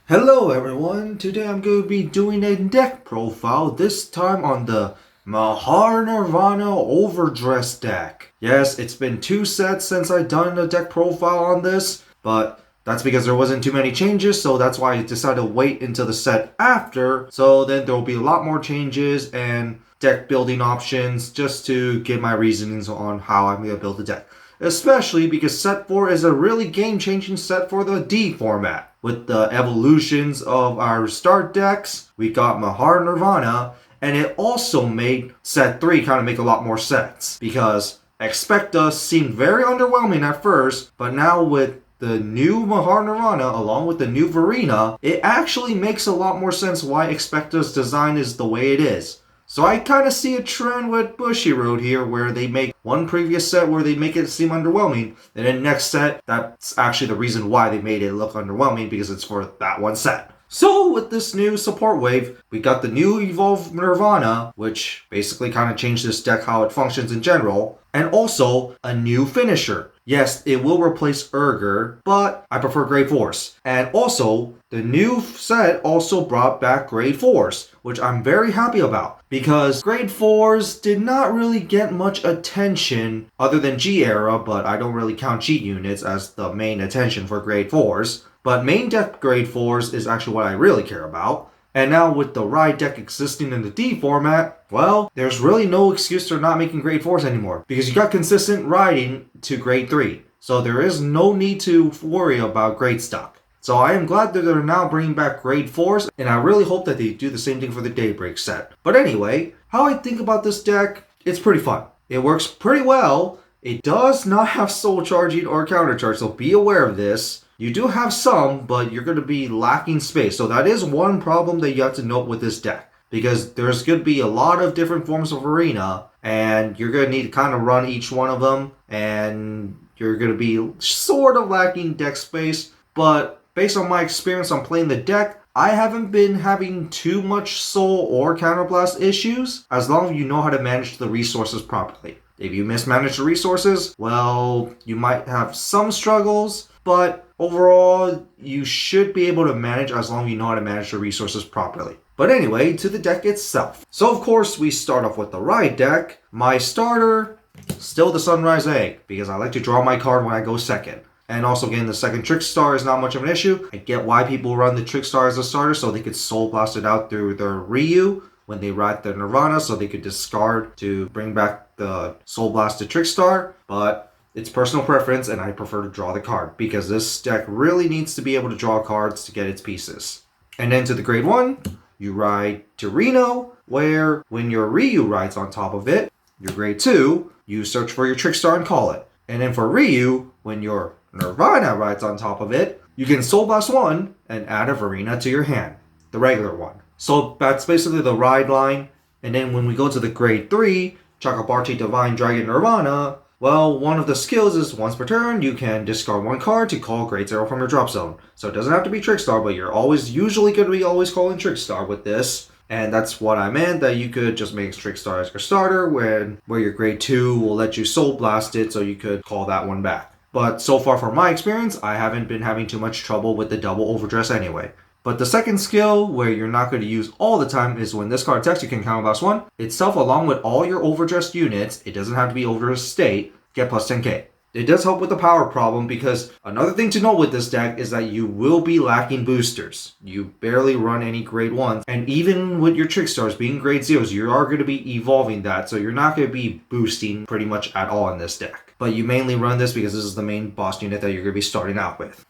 Hello everyone, today I'm going to be doing a deck profile, this time on the Mahar Nirvana OverDress deck. Yes, it's been 2 sets since I've done a deck profile on this, but that's because there wasn't too many changes, so that's why I decided to wait until the set after, so then there will be a lot more changes and deck building options just to give my reasonings on how I'm going to build the deck. Especially because set 4 is a really game-changing set for the D format. With the evolutions of our start decks, we got Mahar Nirvana, and it also made set 3 kind of make a lot more sense. Because Expect Us seemed very underwhelming at first, but now with the new Mahar Nirvana along with the new Vairina, it actually makes a lot more sense why Expect Us design is the way it is. So I kind of see a trend with Bushiroad here where they make one previous set where they make it seem underwhelming, and then next set, that's actually the reason why they made it look underwhelming because it's for that one set. So with this new support wave, we got the new Evolve Nirvana, which basically kind of changed this deck how it functions in general, and also a new finisher. Yes, it will replace Urger, but I prefer Grade 4s. And also, the new set also brought back Grade 4s, which I'm very happy about, because Grade 4s did not really get much attention other than G era, but I don't really count G units as the main attention for Grade 4s. But main deck Grade 4s is actually what I really care about. And now with the Ride deck existing in the D format, well, there's really no excuse for not making Grade 4s anymore. Because you got consistent riding to Grade 3. So there is no need to worry about grade stock. So I am glad that they're now bringing back Grade 4s, and I really hope that they do the same thing for the Daybreak set. But anyway, how I think about this deck, it's pretty fun. It works pretty well. It does not have soul charging or countercharge, so be aware of this. You do have some, but you're going to be lacking space. So that is one problem that you have to note with this deck. Because there's going to be a lot of different forms of Vairina, and you're going to need to kind of run each one of them, and you're going to be sort of lacking deck space. But based on my experience on playing the deck, I haven't been having too much soul or counterblast issues, as long as you know how to manage the resources properly. If you mismanage the resources, well, you might have some struggles, but overall, you should be able to manage as long as you know how to manage the resources properly. But anyway, to the deck itself. So of course, we start off with the Ride deck. My starter, still the Sunrise Egg, because I like to draw my card when I go second. And also again, the second Trick Star is not much of an issue. I get why people run the Trick Star as a starter, so they could Soul Blast it out through their Ryu when they ride the Nirvana, so they could discard to bring back the Soul Blasted Trick Star. But it's personal preference, and I prefer to draw the card, because this deck really needs to be able to draw cards to get its pieces. And then to the Grade 1, you ride to Reno, where when your Ryu rides on top of it, your Grade 2, you search for your Trick Star and call it. And then for Ryu, when your Nirvana rides on top of it, you can Soul Blast 1 and add a Vairina to your hand, the regular one. So that's basically the ride line. And then when we go to the Grade 3, Chakrabarti Divine Dragon Nirvana, well, one of the skills is once per turn, you can discard one card to call Grade 0 from your drop zone. So it doesn't have to be Trickstar, but you're usually going to be always calling Trickstar with this. And that's what I meant, that you could just make Trickstar as your starter, where your Grade 2 will let you Soul Blast it, so you could call that one back. But so far from my experience, I haven't been having too much trouble with the double Overdress anyway. But the second skill, where you're not going to use all the time, is when this card attacks, you can counterblast 1. Itself, along with all your Overdressed units, it doesn't have to be Overdressed state, get plus 10k. It does help with the power problem, because another thing to note with this deck is that you will be lacking boosters. You barely run any Grade 1s, and even with your Trick Stars being Grade 0s, you are going to be evolving that, so you're not going to be boosting pretty much at all in this deck. But you mainly run this because this is the main boss unit that you're going to be starting out with.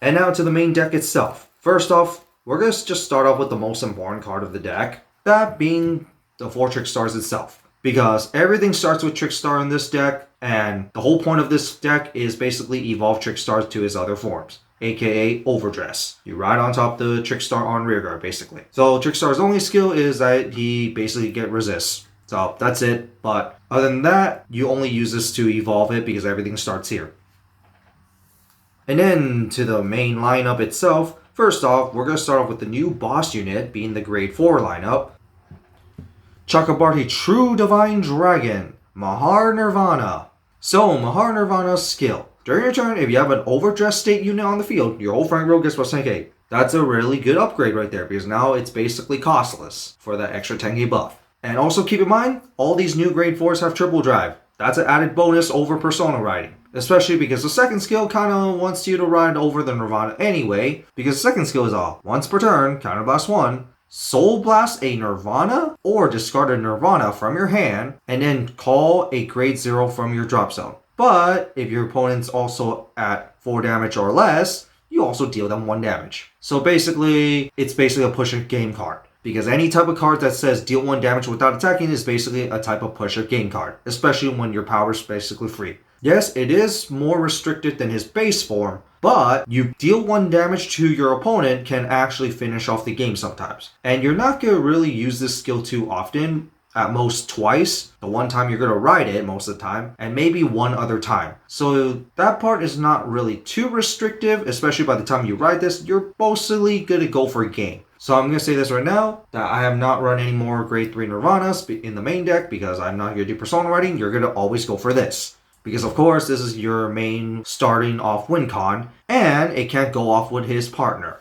And now to the main deck itself. First off, we're going to just start off with the most important card of the deck, that being the 4 Trick Stars itself. Because everything starts with Trick Star in this deck, and the whole point of this deck is basically evolve Trick Stars to his other forms, aka Overdress. You ride on top the Trick Star on rearguard, basically. So Trick Star's only skill is that he basically get resists. So that's it, but other than that, you only use this to evolve it because everything starts here. And then to the main lineup itself, first off, we're going to start off with the new boss unit, being the Grade 4 lineup. Chakrabarti True Divine Dragon, Mahar Nirvana. So, Mahar Nirvana's skill. During your turn, if you have an Overdressed state unit on the field, your whole front row gets plus 10k. That's a really good upgrade right there because now it's basically costless for that extra 10k buff. And also keep in mind, all these new grade 4s have triple drive. That's an added bonus over Persona riding. Especially because the second skill kind of wants you to ride over the Nirvana anyway, because the second skill is a once per turn, counterblast 1, Soul Blast a Nirvana, or discard a Nirvana from your hand, and then call a grade 0 from your drop zone. But if your opponent's also at 4 damage or less, you also deal them 1 damage. So basically, it's basically a pusher game card. Because any type of card that says deal 1 damage without attacking is basically a type of pusher game card, especially when your power is basically free. Yes, it is more restricted than his base form, but you deal 1 damage to your opponent can actually finish off the game sometimes. And you're not going to really use this skill too often, at most twice. The one time you're going to ride it most of the time, and maybe one other time. So that part is not really too restrictive, especially by the time you ride this, you're mostly going to go for a game. So I'm going to say this right now, that I have not run any more grade 3 Nirvanas in the main deck because I'm not going to do Persona riding. You're going to always go for this. Because of course, this is your main starting off win con, and it can't go off with his partner.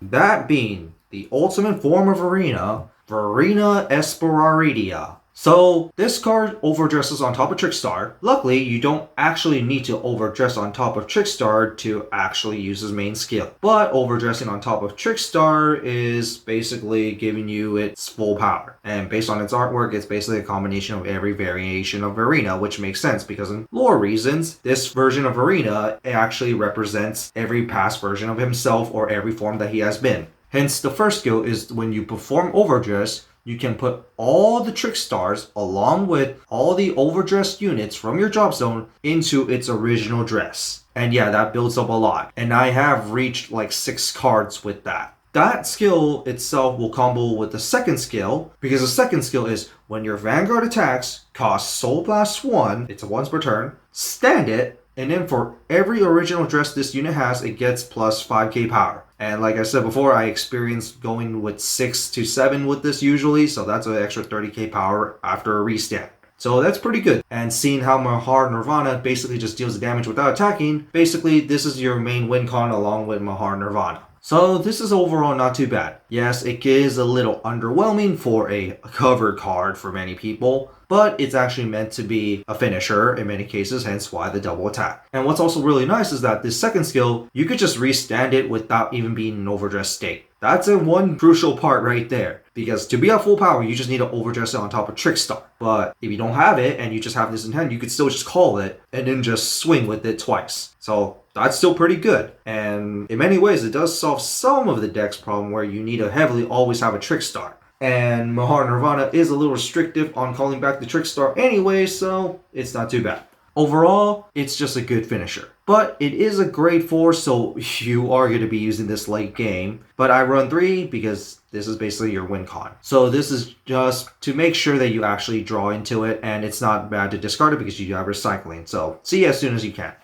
That being the ultimate form of Vairina, Vairina Esperaridia. So this card overdresses on top of Trickstar. Luckily, you don't actually need to overdress on top of Trickstar to actually use his main skill. But overdressing on top of Trickstar is basically giving you its full power. And based on its artwork, it's basically a combination of every variation of Vairina, which makes sense because in lore reasons, this version of Vairina actually represents every past version of himself or every form that he has been. Hence, the first skill is when you perform overdress, you can put all the trick stars along with all the overdressed units from your drop zone into its original dress. And yeah, that builds up a lot. And I have reached like 6 cards with that. That skill itself will combo with the second skill, because the second skill is when your Vanguard attacks costs Soul Blast 1, it's a once per turn, stand it, and then for every original dress this unit has, it gets plus 5k power. And like I said before, I experienced going with 6 to 7 with this usually, so that's an extra 30k power after a restand. So that's pretty good. And seeing how Mahar Nirvana basically just deals the damage without attacking, basically this is your main win con along with Mahar Nirvana. So this is overall not too bad. Yes, it is a little underwhelming for a cover card for many people, but it's actually meant to be a finisher in many cases, hence why the double attack. And what's also really nice is that this second skill, you could just restand it without even being in overdressed state. That's a one crucial part right there. Because to be at full power, you just need to overdress it on top of Trickstar. But if you don't have it and you just have this in hand, you could still just call it and then just swing with it twice. So that's still pretty good. And in many ways, it does solve some of the deck's problem where you need to heavily always have a Trickstar. And Mahar Nirvana is a little restrictive on calling back the Trickstar anyway, so it's not too bad. Overall, it's just a good finisher. But it is a grade 4, so you are going to be using this late game. But I run 3 because this is basically your win con. So this is just to make sure that you actually draw into it, and it's not bad to discard it because you have recycling. So see you as soon as you can.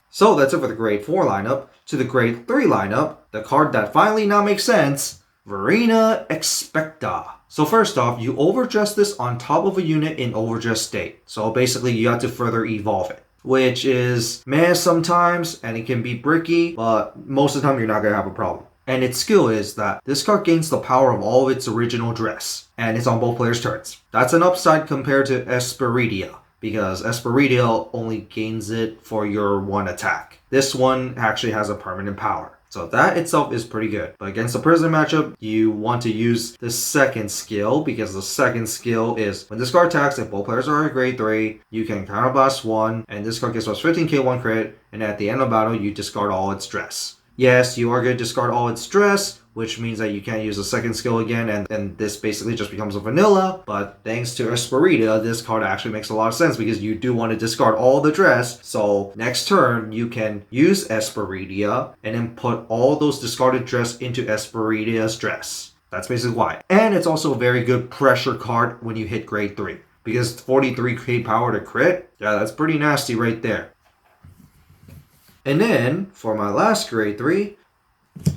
So that's it for the grade 4 lineup. To the grade 3 lineup, the card that finally now makes sense, Vairina Expecta. So first off, you overdress this on top of a unit in overdress state. So basically you have to further evolve it, which is meh sometimes, and it can be bricky, but most of the time you're not going to have a problem. And its skill is that this card gains the power of all of its original dress, and it's on both players' turns. That's an upside compared to Esperidia, because Esperidia only gains it for your one attack. This one actually has a permanent power. So that itself is pretty good. But against the prison matchup, you want to use the second skill, because the second skill is when this card attacks, if both players are at grade 3, you can counterblast 1, and this card gets plus 15k 1 crit, and at the end of battle, you discard all its dress. Yes, you are going to discard all its dress, which means that you can't use the second skill again, and this basically just becomes a vanilla. But thanks to Esperita, this card actually makes a lot of sense because you do want to discard all the dress. So next turn, you can use Esperidia and then put all those discarded dress into Esperitia's dress. That's basically why. And it's also a very good pressure card when you hit grade 3. Because 43k power to crit, yeah, that's pretty nasty right there. And then, for my last grade 3,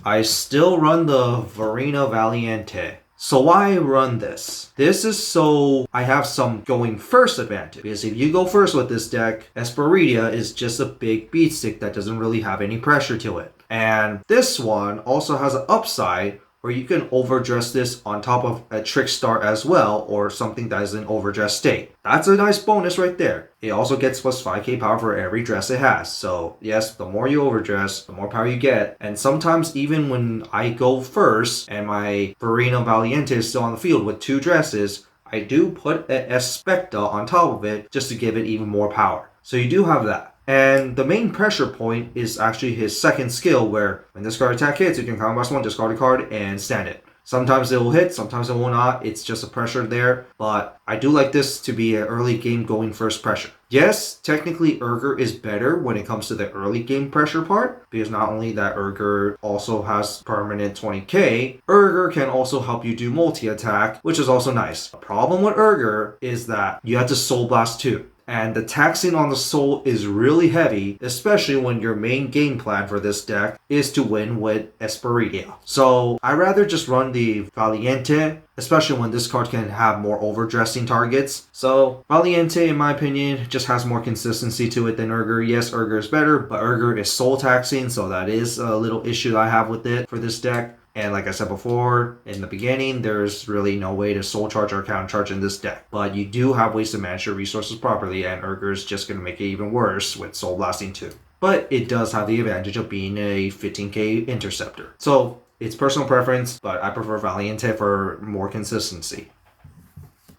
I still run the Vairina Valiente. So why run this? This is so I have some going first advantage. Because if you go first with this deck, Esperidia is just a big beatstick that doesn't really have any pressure to it. And this one also has an upside where you can overdress this on top of a trick star as well, or something that is in overdress state. That's a nice bonus right there. It also gets plus 5k power for every dress it has. So yes, the more you overdress, the more power you get. And sometimes even when I go first and my Vairina Valiente is still on the field with 2 dresses, I do put an Especta on top of it just to give it even more power. So you do have that. And the main pressure point is actually his second skill, where when this card attack hits, you can counterblast 1, discard a card, and stand it. Sometimes it will hit, sometimes it will not. It's just a pressure there. But I do like this to be an early game going first pressure. Yes, technically Urger is better when it comes to the early game pressure part, because not only that Urger also has permanent 20k, Urger can also help you do multi-attack, which is also nice. The problem with Urger is that you have to Soul Blast too. And the taxing on the soul is really heavy, especially when your main game plan for this deck is to win with Esperidia. So I rather just run the Valiente, especially when this card can have more overdressing targets. So Valiente, in my opinion, just has more consistency to it than Urger. Yes, Urger is better, but Urger is soul taxing, so that is a little issue I have with it for this deck. And like I said before, in the beginning, there's really no way to soul charge or counter charge in this deck. But you do have ways to manage your resources properly, and Urger is just going to make it even worse with Soul Blasting too. But it does have the advantage of being a 15k interceptor. So it's personal preference, but I prefer Valiente for more consistency.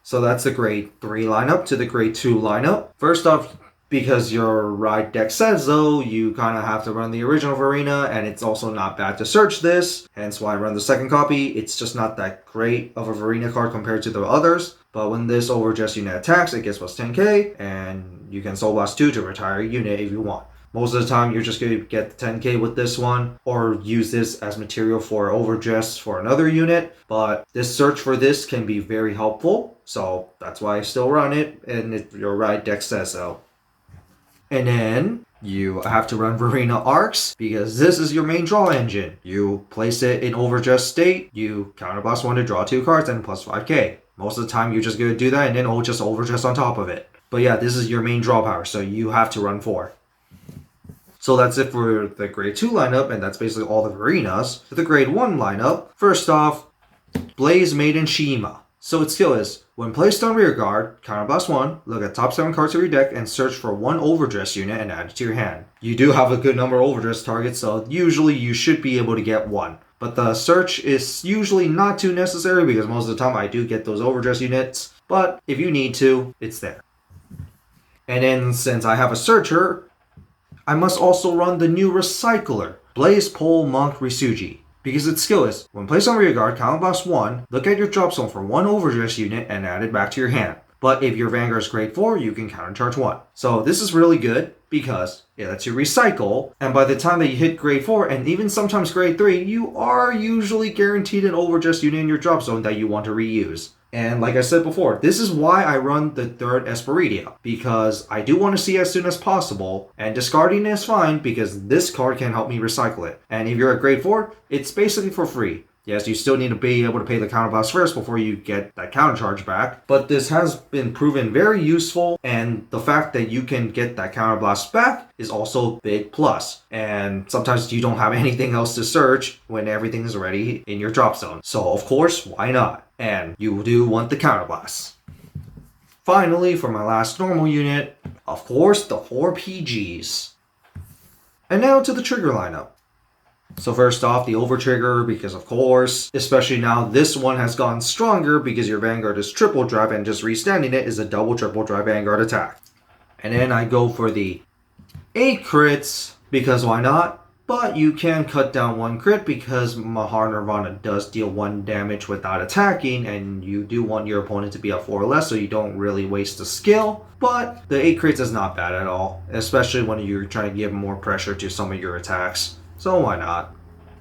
So that's the grade 3 lineup to the grade 2 lineup. First off, because your ride deck says so, you kind of have to run the original Vairina, and it's also not bad to search this, hence why I run the second copy. It's just not that great of a Vairina card compared to the others, but when this overdress unit attacks, it gets plus 10k, and you can Soul Blast 2 to retire a unit if you want. Most of the time, you're just going to get 10k with this one, or use this as material for overdress for another unit, but this search for this can be very helpful, so that's why I still run it, and if your ride deck says so. And then you have to run Vairina Arcs, because this is your main draw engine. You place it in overdress state, you counterblast 1 to draw 2 cards and plus 5k. Most of the time you're just going to do that and then just overdress on top of it. But yeah, this is your main draw power, so you have to run 4. So that's it for the grade 2 lineup, and that's basically all the Vairinas. For the grade 1 lineup, first off, Blaze Maiden Shima. So its skill is, when placed on rear guard, counterblast 1, look at top 7 cards of your deck and search for 1 overdress unit and add it to your hand. You do have a good number of overdress targets, so usually you should be able to get 1. But the search is usually not too necessary because most of the time I do get those overdress units. But if you need to, it's there. And then since I have a searcher, I must also run the new Recycler, Blaze Pole Monk Risuji. Because its skill is, when placed on rear guard, counterblast 1, look at your drop zone for 1 overdress unit and add it back to your hand. But if your Vanguard is grade 4, you can countercharge 1. So this is really good because it lets you recycle, and by the time that you hit grade 4 and even sometimes grade 3, you are usually guaranteed an overdress unit in your drop zone that you want to reuse. And like I said before, this is why I run the third Esperidia, because I do want to see as soon as possible, and discarding is fine because this card can help me recycle it. And if you're at grade 4, it's basically for free. Yes, you still need to be able to pay the counterblast first before you get that counter charge back, but this has been proven very useful, and the fact that you can get that counterblast back is also a big plus. And sometimes you don't have anything else to search when everything is already in your drop zone. So of course, why not? And you do want the counterblast. Finally, for my last normal unit, of course, the 4 PGs. And now to the trigger lineup. So first off, the over trigger, because of course, especially now this one has gotten stronger because your Vanguard is triple drive and just restanding it is a double triple drive Vanguard attack. And then I go for the 8 crits, because why not? But you can cut down 1 crit because Mahar Nirvana does deal 1 damage without attacking, and you do want your opponent to be at 4 or less so you don't really waste the skill. But the 8 crits is not bad at all, especially when you're trying to give more pressure to some of your attacks. So why not?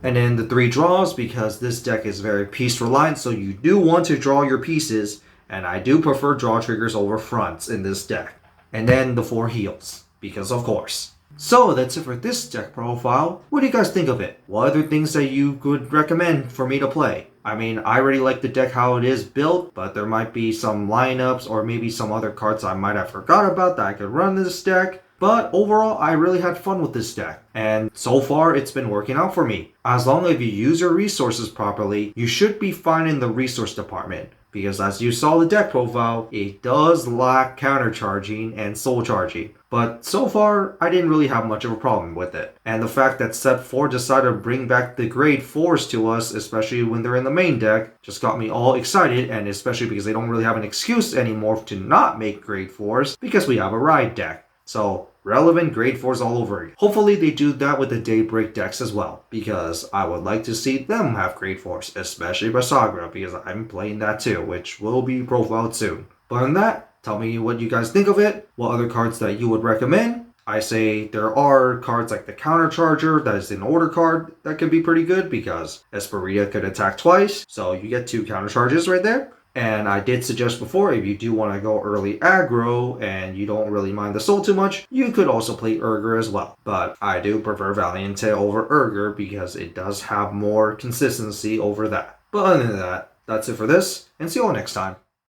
And then the 3 draws, because this deck is very piece reliant, so you do want to draw your pieces, and I do prefer draw triggers over fronts in this deck. And then the 4 heals, because of course. So that's it for this deck profile. What do you guys think of it? What other things that you could recommend for me to play? I mean, I already like the deck how it is built, but there might be some lineups or maybe some other cards I might have forgot about that I could run this deck. But overall, I really had fun with this deck, and so far it's been working out for me. As long as you use your resources properly, you should be fine in the resource department. Because as you saw the deck profile, it does lack countercharging and soul charging. But so far, I didn't really have much of a problem with it. And the fact that set 4 decided to bring back the grade 4s to us, especially when they're in the main deck, just got me all excited, and especially because they don't really have an excuse anymore to not make grade 4s, because we have a ride deck. So, relevant grade 4s all over again. Hopefully they do that with the Daybreak decks as well, because I would like to see them have grade 4s, especially Basagra, because I'm playing that too, which will be profiled soon. But on that, tell me what you guys think of it, what other cards that you would recommend. I say there are cards like the Countercharger, that is an order card that can be pretty good, because Esperia could attack twice, so you get 2 countercharges right there. And I did suggest before, if you do want to go early aggro and you don't really mind the soul too much, you could also play Urger as well. But I do prefer Valiente over Urger because it does have more consistency over that. But other than that, that's it for this, and see you all next time.